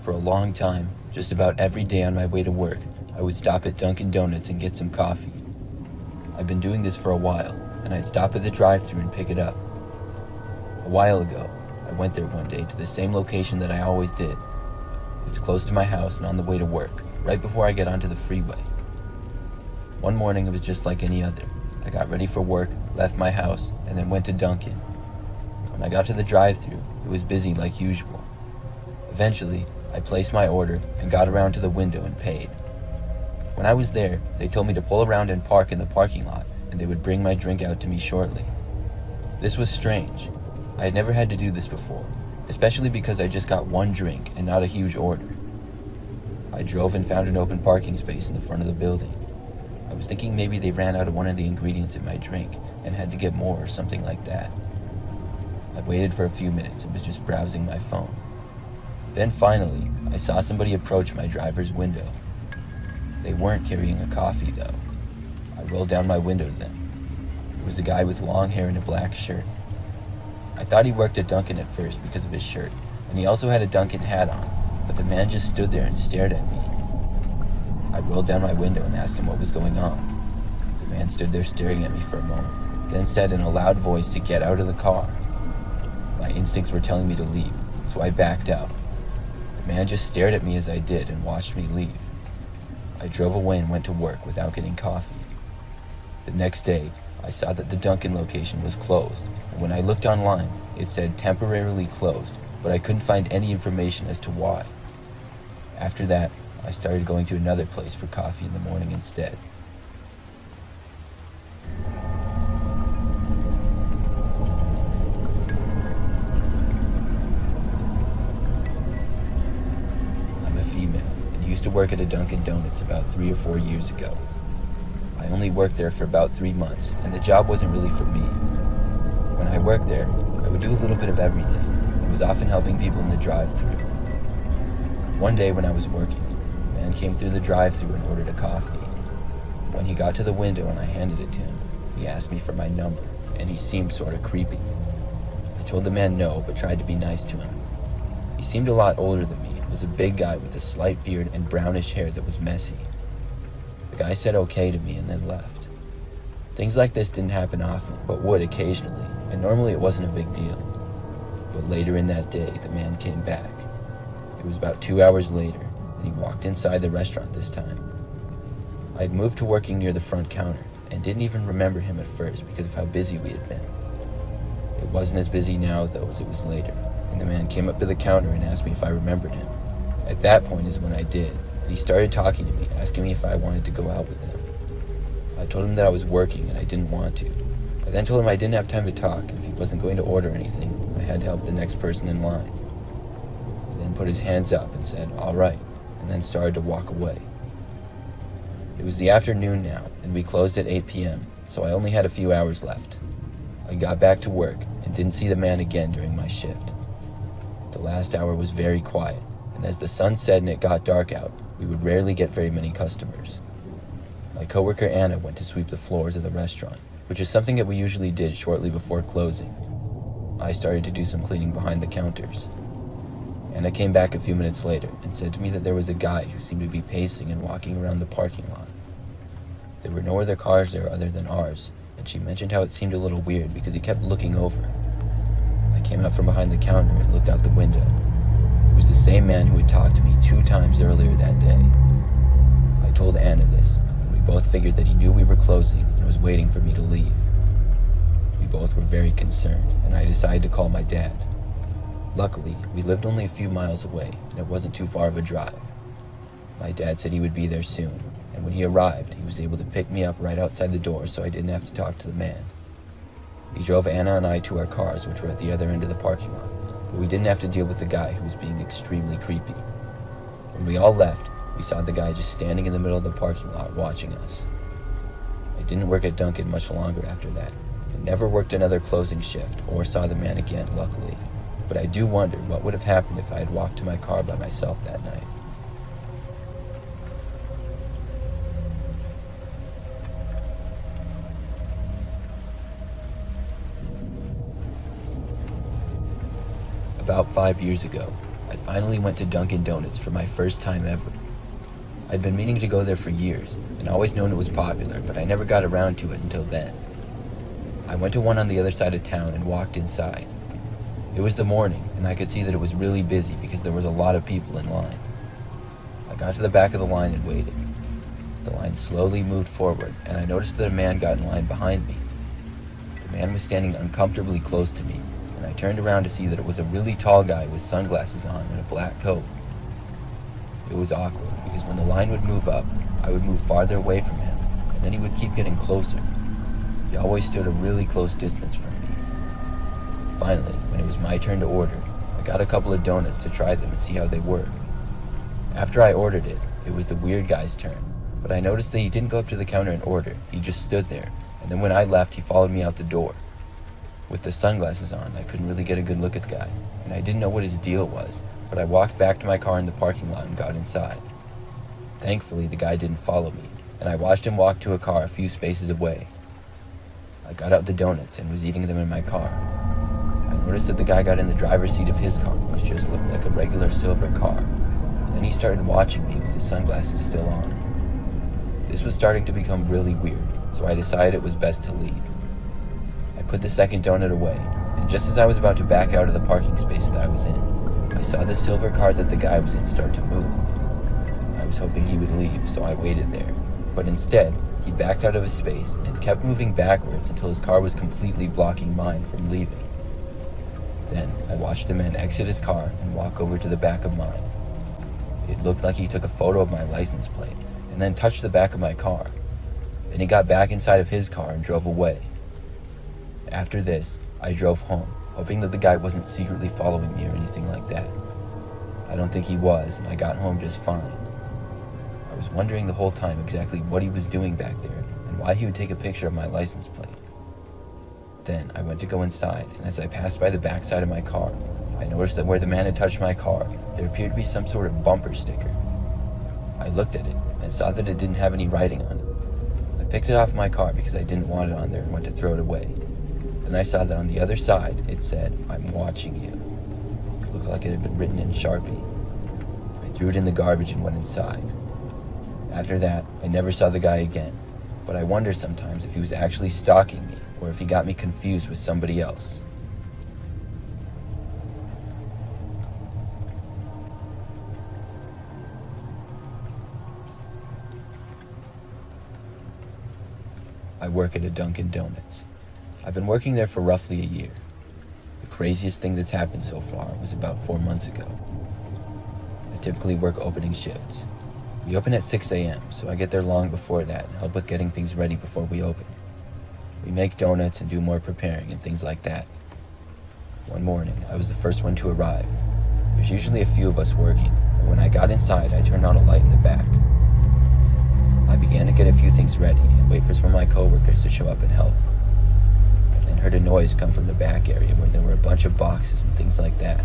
For a long time, just about every day on my way to work, I would stop at Dunkin' Donuts and get some coffee. I've been doing this for a while, and I'd stop at the drive-thru and pick it up. A while ago, I went there one day to the same location that I always did. It's close to my house and on the way to work, right before I get onto the freeway. One morning, it was just like any other. I got ready for work, left my house, and then went to Dunkin'. When I got to the drive-thru, it was busy like usual. Eventually, I placed my order and got around to the window and paid. When I was there, they told me to pull around and park in the parking lot, and they would bring my drink out to me shortly. This was strange. I had never had to do this before, especially because I just got one drink and not a huge order. I drove and found an open parking space in the front of the building. I was thinking maybe they ran out of one of the ingredients in my drink and had to get more or something like that. I waited for a few minutes and was just browsing my phone. Then finally, I saw somebody approach my driver's window. They weren't carrying a coffee though. I rolled down my window to them. It was a guy with long hair and a black shirt. I thought he worked at Dunkin' at first because of his shirt, and he also had a Dunkin' hat on, but the man just stood there and stared at me. I rolled down my window and asked him what was going on. The man stood there staring at me for a moment, then said in a loud voice to get out of the car. My instincts were telling me to leave, so I backed out. The man just stared at me as I did and watched me leave. I drove away and went to work without getting coffee. The next day, I saw that the Dunkin' location was closed, and when I looked online, it said temporarily closed, but I couldn't find any information as to why. After that, I started going to another place for coffee in the morning instead. I'm a female and used to work at a Dunkin' Donuts about 3 or 4 years ago. I only worked there for about 3 months, and the job wasn't really for me. When I worked there, I would do a little bit of everything, and was often helping people in the drive-thru. One day when I was working, a man came through the drive-thru and ordered a coffee. When he got to the window and I handed it to him, he asked me for my number, and he seemed sort of creepy. I told the man no, but tried to be nice to him. He seemed a lot older than me, was a big guy with a slight beard and brownish hair that was messy. The guy said okay to me and then left. Things like this didn't happen often, but would occasionally, and normally it wasn't a big deal. But later in that day, the man came back. It was about 2 hours later, and he walked inside the restaurant this time. I had moved to working near the front counter, and didn't even remember him at first because of how busy we had been. It wasn't as busy now, though, as it was later, and the man came up to the counter and asked me if I remembered him. At that point is when I did, and he started talking to me, asking me if I wanted to go out with him. I told him that I was working and I didn't want to. I then told him I didn't have time to talk, and if he wasn't going to order anything, I had to help the next person in line. He then put his hands up and said, "All right," and then started to walk away. It was the afternoon now, and we closed at 8 p.m., so I only had a few hours left. I got back to work and didn't see the man again during my shift. The last hour was very quiet, and as the sun set and it got dark out, we would rarely get very many customers. My coworker Anna went to sweep the floors of the restaurant, which is something that we usually did shortly before closing. I started to do some cleaning behind the counters. Anna came back a few minutes later and said to me that there was a guy who seemed to be pacing and walking around the parking lot. There were no other cars there other than ours, and she mentioned how it seemed a little weird because he kept looking over. I came out from behind the counter and looked out the window. It was the same man who had talked to me 2 times earlier that day. I told Anna this, and we both figured that he knew we were closing and was waiting for me to leave. We both were very concerned, and I decided to call my dad. Luckily, we lived only a few miles away, and it wasn't too far of a drive. My dad said he would be there soon, and when he arrived, he was able to pick me up right outside the door so I didn't have to talk to the man. He drove Anna and I to our cars, which were at the other end of the parking lot, but we didn't have to deal with the guy who was being extremely creepy. When we all left, we saw the guy just standing in the middle of the parking lot watching us. I didn't work at Dunkin' much longer after that. I never worked another closing shift or saw the man again, luckily. But I do wonder what would have happened if I had walked to my car by myself that night. About 5 years ago, I finally went to Dunkin' Donuts for my first time ever. I'd been meaning to go there for years, and always known it was popular, but I never got around to it until then. I went to one on the other side of town and walked inside. It was the morning, and I could see that it was really busy because there was a lot of people in line. I got to the back of the line and waited. The line slowly moved forward, and I noticed that a man got in line behind me. The man was standing uncomfortably close to me, and I turned around to see that it was a really tall guy with sunglasses on and a black coat. It was awkward, because when the line would move up, I would move farther away from him, and then he would keep getting closer. He always stood a really close distance from me. Finally, when it was my turn to order, I got a couple of donuts to try them and see how they worked. After I ordered it, it was the weird guy's turn, but I noticed that he didn't go up to the counter and order. He just stood there, and then when I left, he followed me out the door. With the sunglasses on, I couldn't really get a good look at the guy, and I didn't know what his deal was, but I walked back to my car in the parking lot and got inside. Thankfully, the guy didn't follow me, and I watched him walk to a car a few spaces away. I got out the donuts and was eating them in my car. I noticed that the guy got in the driver's seat of his car, which just looked like a regular silver car. Then he started watching me with his sunglasses still on. This was starting to become really weird, so I decided it was best to leave. I put the second donut away, and just as I was about to back out of the parking space that I was in, I saw the silver car that the guy was in start to move. I was hoping he would leave, so I waited there, but instead, he backed out of his space and kept moving backwards until his car was completely blocking mine from leaving. Then, I watched the man exit his car and walk over to the back of mine. It looked like he took a photo of my license plate and then touched the back of my car. Then he got back inside of his car and drove away. After this, I drove home, hoping that the guy wasn't secretly following me or anything like that. I don't think he was, and I got home just fine. I was wondering the whole time exactly what he was doing back there and why he would take a picture of my license plate. Then I went to go inside, and as I passed by the backside of my car, I noticed that where the man had touched my car, there appeared to be some sort of bumper sticker. I looked at it and saw that it didn't have any writing on it. I picked it off my car because I didn't want it on there and went to throw it away. Then I saw that on the other side, it said, "I'm watching you." It looked like it had been written in Sharpie. I threw it in the garbage and went inside. After that, I never saw the guy again, but I wonder sometimes if he was actually stalking me or if he got me confused with somebody else. I work at a Dunkin' Donuts. I've been working there for roughly a year. The craziest thing that's happened so far was about 4 months ago. I typically work opening shifts. We open at 6 a.m., so I get there long before that and help with getting things ready before we open. We make donuts and do more preparing and things like that. One morning, I was the first one to arrive. There's usually a few of us working, and when I got inside, I turned on a light in the back. I began to get a few things ready and wait for some of my coworkers to show up and help. I then heard a noise come from the back area where there were a bunch of boxes and things like that.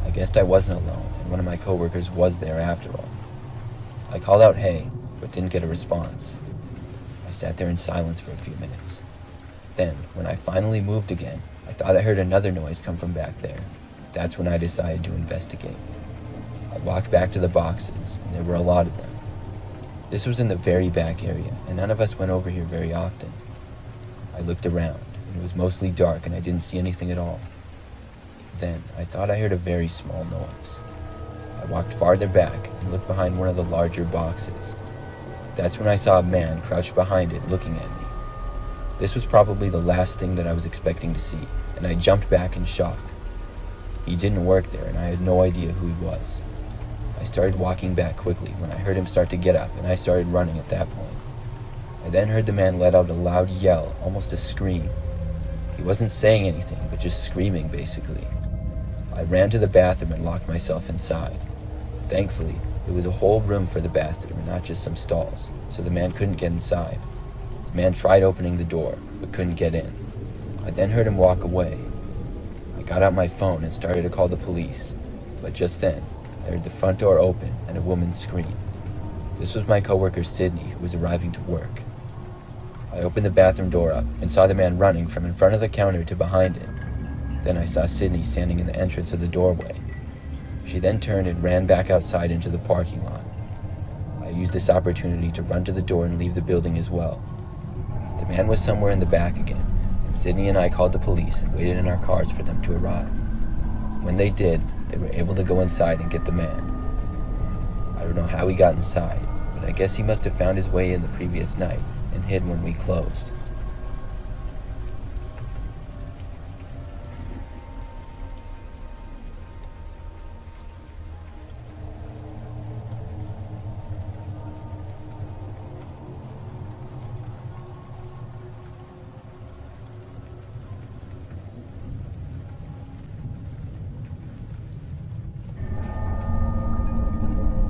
I guessed I wasn't alone, and one of my coworkers was there after all. I called out "hey," but didn't get a response. I sat there in silence for a few minutes. Then, when I finally moved again, I thought I heard another noise come from back there. That's when I decided to investigate. I walked back to the boxes, and there were a lot of them. This was in the very back area, and none of us went over here very often. I looked around, and it was mostly dark, and I didn't see anything at all. Then, I thought I heard a very small noise. I walked farther back and looked behind one of the larger boxes. That's when I saw a man crouched behind it looking at me. This was probably the last thing that I was expecting to see, and I jumped back in shock. He didn't work there, and I had no idea who he was. I started walking back quickly when I heard him start to get up, and I started running at that point. I then heard the man let out a loud yell, almost a scream. He wasn't saying anything, but just screaming, basically. I ran to the bathroom and locked myself inside. Thankfully, it was a whole room for the bathroom and not just some stalls, so the man couldn't get inside. The man tried opening the door, but couldn't get in. I then heard him walk away. I got out my phone and started to call the police, but just then, I heard the front door open and a woman scream. This was my coworker Sydney, who was arriving to work. I opened the bathroom door up and saw the man running from in front of the counter to behind it. Then I saw Sydney standing in the entrance of the doorway. She then turned and ran back outside into the parking lot. I used this opportunity to run to the door and leave the building as well. The man was somewhere in the back again, and Sydney and I called the police and waited in our cars for them to arrive. When they did, they were able to go inside and get the man. I don't know how he got inside, but I guess he must have found his way in the previous night and hid when we closed.